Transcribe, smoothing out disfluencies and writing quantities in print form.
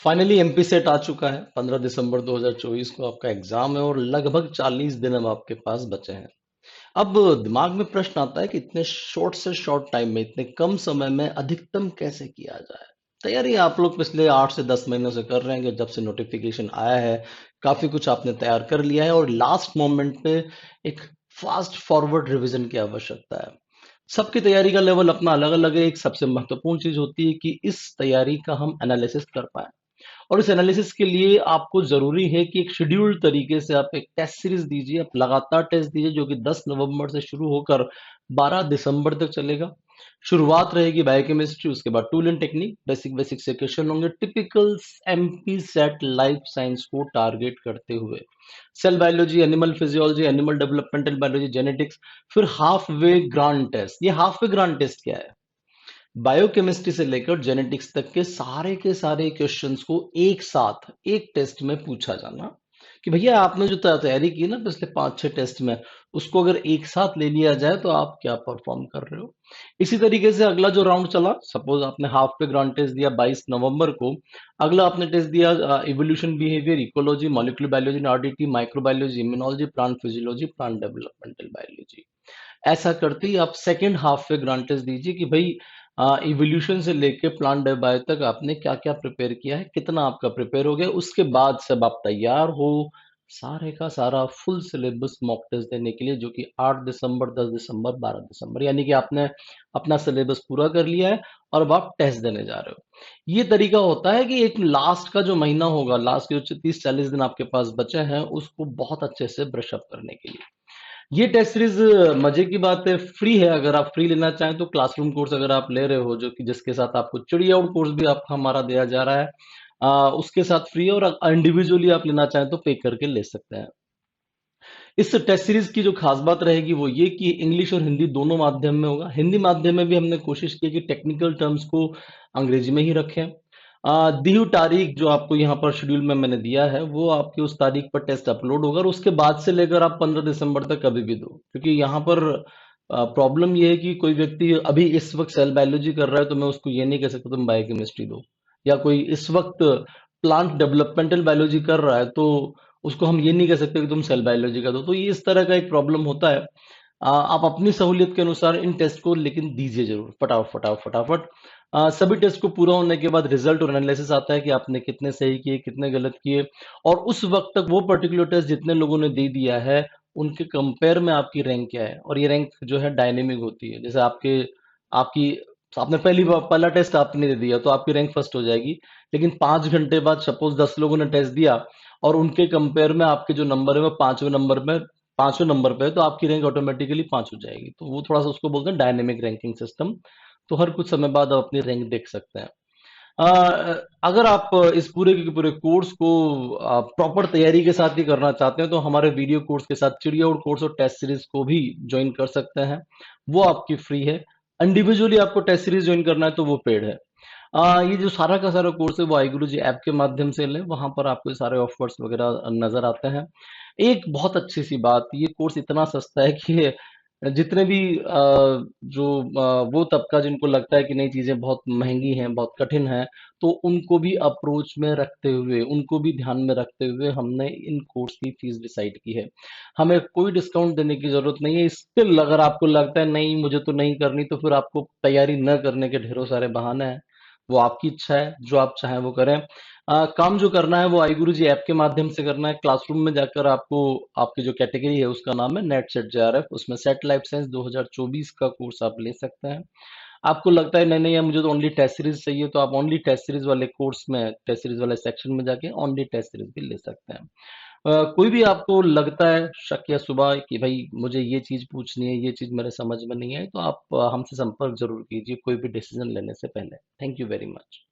Finally MP set आ चुका है। 15 दिसंबर 2024 को आपका एग्जाम है और लगभग 40 दिन अब आपके पास बचे हैं। अब दिमाग में प्रश्न आता है कि इतने शॉर्ट से शॉर्ट टाइम में, इतने कम समय में अधिकतम कैसे किया जाए। तैयारी आप लोग पिछले 8 से 10 महीनों से कर रहे हैं कि जब से नोटिफिकेशन आया है, काफी कुछ आपने तैयार कर लिया है और लास्ट मोमेंट पे एक फास्ट फॉरवर्ड रिवीजन की आवश्यकता है। सबकी तैयारी का लेवल अपना अलग अलग है। एक सबसे महत्वपूर्ण चीज होती है कि इस तैयारी का हम एनालिसिस कर पाए, और इस एनालिसिस के लिए आपको जरूरी है कि एक शेड्यूल्ड तरीके से आप एक टेस्ट सीरीज दीजिए, आप लगातार टेस्ट दीजिए, जो कि 10 नवंबर से शुरू होकर 12 दिसंबर तक चलेगा। शुरुआत रहेगी बायोकेमिस्ट्री, उसके बाद tool and technique, basic basic से क्वेश्चन होंगे typical MP SET life science को टारगेट करते हुए। Cell biology, animal physiology, animal developmental biology, genetics, फिर हाफ वे ग्रांड टेस्ट। ये हाफ वे ग्रांड टेस्ट क्या है? बायोकेमिस्ट्री से लेकर जेनेटिक्स तक के सारे क्वेश्चंस को एक साथ एक टेस्ट में पूछा जाना, कि भैया आपने जो तैयारी की ना पिछले 5-6 टेस्ट में, उसको अगर एक साथ ले लिया जाए तो आप क्या परफॉर्म कर रहे हो। इसी तरीके से अगला जो राउंड चला, सपोज आपने हाफ पे ग्रांड टेस्ट दिया 22 नवंबर को, अगला आपने टेस्ट दिया evolution, behaviour, ecology, molecular biology, RDT, microbiology, immunology, plant physiology, plant developmental biology. ऐसा करते ही आप सेकेंड हाफ पे ग्रांड टेस्ट दीजिए कि भाई इवोल्यूशन से लेके प्लांट बायो तक आपने क्या क्या प्रिपेयर किया है, कितना आपका प्रिपेयर हो गया। उसके बाद सब आप तैयार हो सारे का सारा फुल सिलेबस मॉक टेस्ट देने के लिए, जो कि 8 दिसंबर, 10 दिसंबर, 12 दिसंबर, यानी कि आपने अपना सिलेबस पूरा कर लिया है और अब आप टेस्ट देने जा रहे हो। ये तरीका होता है कि एक लास्ट का जो महीना होगा, लास्ट के जो 30-40 दिन आपके पास बचे हैं, उसको बहुत अच्छे से ब्रश अप करने के लिए। ये टेस्ट सीरीज मजे की बात है, फ्री है। अगर आप फ्री लेना चाहें तो क्लासरूम कोर्स अगर आप ले रहे हो, जो कि जिसके साथ आपको चिड़िया आउट कोर्स भी आपका हमारा दिया जा रहा है, उसके साथ फ्री है। और इंडिविजुअली आप लेना चाहें तो पे करके ले सकते हैं। इस टेस्ट सीरीज की जो खास बात रहेगी वो ये कि इंग्लिश और हिंदी दोनों माध्यम में होगा। हिंदी माध्यम में भी हमने कोशिश की कि टेक्निकल टर्म्स को अंग्रेजी में ही रखें। दी हुई तारीख जो आपको यहाँ पर शेड्यूल में मैंने दिया है, वो आपकी उस तारीख पर टेस्ट अपलोड होगा और उसके बाद से लेकर आप 15 दिसंबर तक कभी भी दो। क्योंकि यहाँ पर प्रॉब्लम ये है कि कोई व्यक्ति अभी इस वक्त सेल बायोलॉजी कर रहा है तो मैं उसको ये नहीं कह सकता तुम बायोकेमिस्ट्री दो, या कोई इस वक्त प्लांट डेवलपमेंटल बायोलॉजी कर रहा है तो उसको हम ये नहीं कह सकते कि तुम सेल बायोलॉजी का दो। तो ये इस तरह का एक प्रॉब्लम होता है। आप अपनी सहूलियत के अनुसार इन टेस्ट को लेकिन दीजिए जरूर, फटाफट फटाफट फटाफट। सभी टेस्ट को पूरा होने के बाद रिजल्ट और एनालिसिस आता है कि आपने कितने सही किए, कितने गलत किए, और उस वक्त तक वो पर्टिकुलर टेस्ट जितने लोगों ने दे दिया है उनके कंपेयर में आपकी रैंक क्या है। और ये रैंक जो है डायनेमिक होती है। जैसे आपकी आपने पहला टेस्ट आपने दे दिया तो आपकी रैंक फर्स्ट हो जाएगी, लेकिन 5 घंटे बाद सपोज 10 लोगों ने टेस्ट दिया और उनके कंपेयर में आपके जो नंबर है वो पांचवें नंबर पे है, तो आपकी रैंक ऑटोमेटिकली 5 हो जाएगी। तो वो थोड़ा सा उसको बोलते हैं डायनेमिक रैंकिंग सिस्टम। तो हर कुछ समय बाद आप अपनी रैंक देख सकते हैं। अगर आप इस पूरे के पूरे कोर्स को प्रॉपर तैयारी के साथ ही करना चाहते हैं तो हमारे वीडियो कोर्स के साथ चिड़िया आउट कोर्स और टेस्ट सीरीज को भी ज्वाइन कर सकते हैं। वो आपकी फ्री है। इंडिविजुअली आपको टेस्ट सीरीज ज्वाइन करना है तो वो पेड है। ये जो सारा का सारा कोर्स है वो वाहिगुरु जी ऐप के माध्यम से लें, वहां पर आपको ये सारे ऑफर्स वगैरह नजर आते हैं। एक बहुत अच्छी सी बात, ये कोर्स इतना सस्ता है कि जितने भी वो तबका जिनको लगता है कि नई चीजें बहुत महंगी हैं, बहुत कठिन हैं, तो उनको भी अप्रोच में रखते हुए, उनको भी ध्यान में रखते हुए हमने इन कोर्स की फीस डिसाइड की है। हमें कोई डिस्काउंट देने की जरूरत नहीं है। स्टिल अगर आपको लगता है नहीं मुझे तो नहीं करनी, तो फिर आपको तैयारी न करने के ढेरों सारे बहाने हैं। वो आपकी इच्छा है, जो आप चाहें वो करें। काम जो करना है वो वाहिगुरु जी ऐप के माध्यम से करना है। क्लासरूम में जाकर आपको, आपकी जो कैटेगरी है उसका नाम है नेट सेट जेआरएफ, उसमें सेट लाइफ साइंस 2024 का कोर्स आप ले सकते हैं। आपको लगता है नहीं नहीं यार मुझे तो ओनली टेस्ट सीरीज चाहिए, तो आप ओनली टेस्ट सीरीज वाले कोर्स में, टेस्ट सीरीज वाले सेक्शन में जाके ओनली टेस्ट सीरीज भी ले सकते हैं। कोई भी आपको लगता है शक या सुबह कि भाई मुझे ये चीज पूछनी है, ये चीज मेरे समझ में नहीं आई, तो आप हमसे संपर्क जरूर कीजिए कोई भी डिसीजन लेने से पहले। Thank you very much.